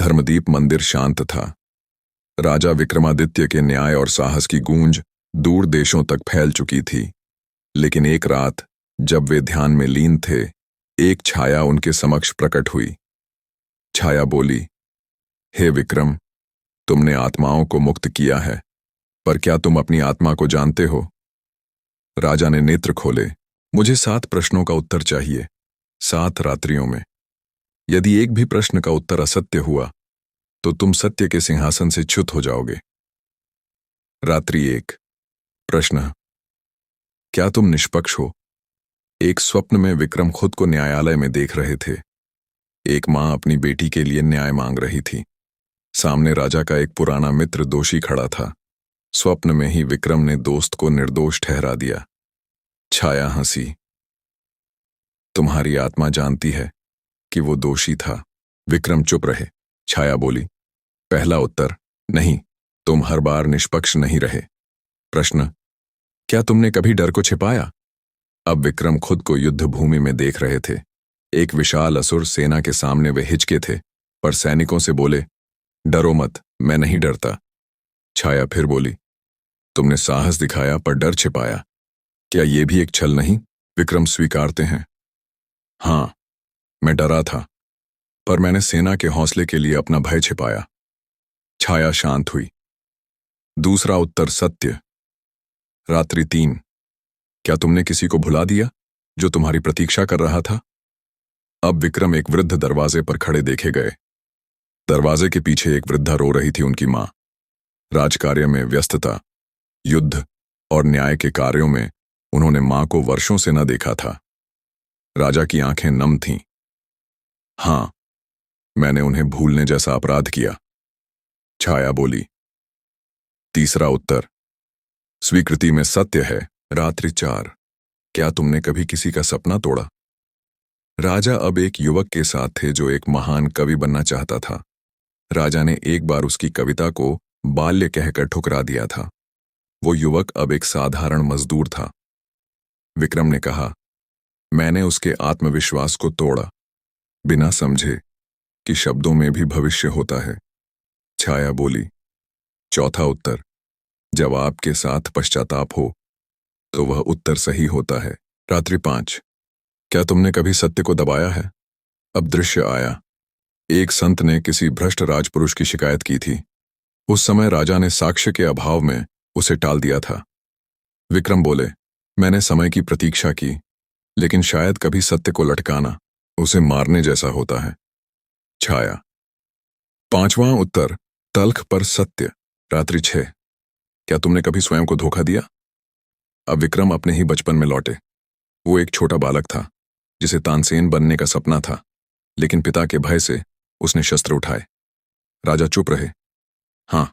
धर्मदीप मंदिर शांत था। राजा विक्रमादित्य के न्याय और साहस की गूंज दूर देशों तक फैल चुकी थी। लेकिन एक रात जब वे ध्यान में लीन थे, एक छाया उनके समक्ष प्रकट हुई। छाया बोली, हे विक्रम, तुमने आत्माओं को मुक्त किया है, पर क्या तुम अपनी आत्मा को जानते हो? राजा ने नेत्र खोले। मुझे 7 प्रश्नों का उत्तर चाहिए, 7 रात्रियों में। यदि एक भी प्रश्न का उत्तर असत्य हुआ तो तुम सत्य के सिंहासन से च्युत हो जाओगे। रात्रि 1। प्रश्न, क्या तुम निष्पक्ष हो? एक स्वप्न में विक्रम खुद को न्यायालय में देख रहे थे। एक मां अपनी बेटी के लिए न्याय मांग रही थी। सामने राजा का एक पुराना मित्र दोषी खड़ा था। स्वप्न में ही विक्रम ने दोस्त को निर्दोष ठहरा दिया। छाया हंसी। तुम्हारी आत्मा जानती है कि वो दोषी था। विक्रम चुप रहे। छाया बोली, पहला उत्तर, नहीं, तुम हर बार निष्पक्ष नहीं रहे। प्रश्न, क्या तुमने कभी डर को छिपाया? अब विक्रम खुद को युद्ध भूमि में देख रहे थे। एक विशाल असुर सेना के सामने वे हिचके थे, पर सैनिकों से बोले, डरो मत, मैं नहीं डरता। छाया फिर बोली, तुमने साहस दिखाया पर डर छिपाया, क्या ये भी एक छल नहीं? विक्रम स्वीकारते हैं, हाँ, मैं डरा था, पर मैंने सेना के हौसले के लिए अपना भय छिपाया। छाया शांत हुई। दूसरा उत्तर सत्य। रात्रि 3। क्या तुमने किसी को भुला दिया जो तुम्हारी प्रतीक्षा कर रहा था? अब विक्रम एक वृद्ध दरवाजे पर खड़े देखे गए। दरवाजे के पीछे एक वृद्धा रो रही थी, उनकी मां। राजकार्य में व्यस्तता, युद्ध और न्याय के कार्यों में उन्होंने मां को वर्षों से न देखा था। राजा की आंखें नम थीं। हां, मैंने उन्हें भूलने जैसा अपराध किया। छाया बोली। तीसरा उत्तर स्वीकृति में सत्य है। रात्रि 4। क्या तुमने कभी किसी का सपना तोड़ा? राजा अब एक युवक के साथ थे जो एक महान कवि बनना चाहता था। राजा ने एक बार उसकी कविता को बाल्य कहकर ठुकरा दिया था। वो युवक अब एक साधारण मजदूर था। विक्रम ने कहा, मैंने उसके आत्मविश्वास को तोड़ा, बिना समझे कि शब्दों में भी भविष्य होता है। छाया बोली। चौथा उत्तर, जब आपके साथ पश्चाताप हो तो वह उत्तर सही होता है। रात्रि 5। क्या तुमने कभी सत्य को दबाया है? अब दृश्य आया। एक संत ने किसी भ्रष्ट राजपुरुष की शिकायत की थी। उस समय राजा ने साक्ष्य के अभाव में उसे टाल दिया था। विक्रम बोले, मैंने समय की प्रतीक्षा की, लेकिन शायद कभी सत्य को लटकाना उसे मारने जैसा होता है। छाया। पांचवां उत्तर, तल्ख पर सत्य। रात्रि 6। क्या तुमने कभी स्वयं को धोखा दिया? अब विक्रम अपने ही बचपन में लौटे। वो एक छोटा बालक था जिसे तानसेन बनने का सपना था, लेकिन पिता के भय से उसने शस्त्र उठाए। राजा चुप रहे। हां,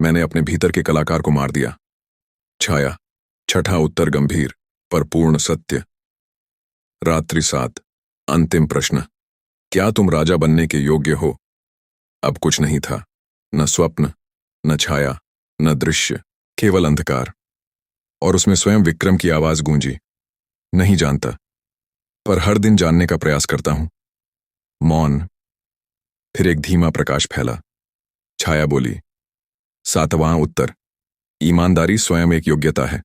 मैंने अपने भीतर के कलाकार को मार दिया। छाया। छठा उत्तर गंभीर पर पूर्ण सत्य। रात्रि 7। अंतिम प्रश्न, क्या तुम राजा बनने के योग्य हो? अब कुछ नहीं था, न स्वप्न, न छाया, न दृश्य, केवल अंधकार। और उसमें स्वयं विक्रम की आवाज गूंजी, नहीं जानता, पर हर दिन जानने का प्रयास करता हूं। मौन। फिर एक धीमा प्रकाश फैला। छाया बोली, 7वां उत्तर, ईमानदारी स्वयं एक योग्यता है।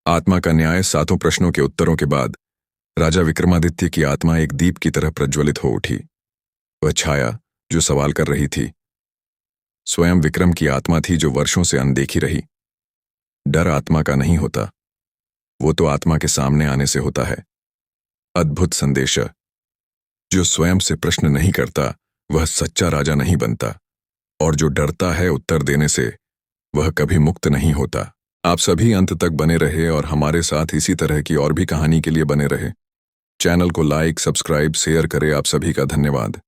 आत्मा का न्याय। 7 प्रश्नों के उत्तरों के बाद राजा विक्रमादित्य की आत्मा एक दीप की तरह प्रज्वलित हो उठी। वह छाया जो सवाल कर रही थी, स्वयं विक्रम की आत्मा थी जो वर्षों से अनदेखी रही। डर आत्मा का नहीं होता, वो तो आत्मा के सामने आने से होता है। अद्भुत संदेश। जो स्वयं से प्रश्न नहीं करता वह सच्चा राजा नहीं बनता, और जो डरता है उत्तर देने से वह कभी मुक्त नहीं होता। आप सभी अंत तक बने रहे और हमारे साथ इसी तरह की और भी कहानी के लिए बने रहे। चैनल को लाइक, सब्सक्राइब, शेयर करें। आप सभी का धन्यवाद।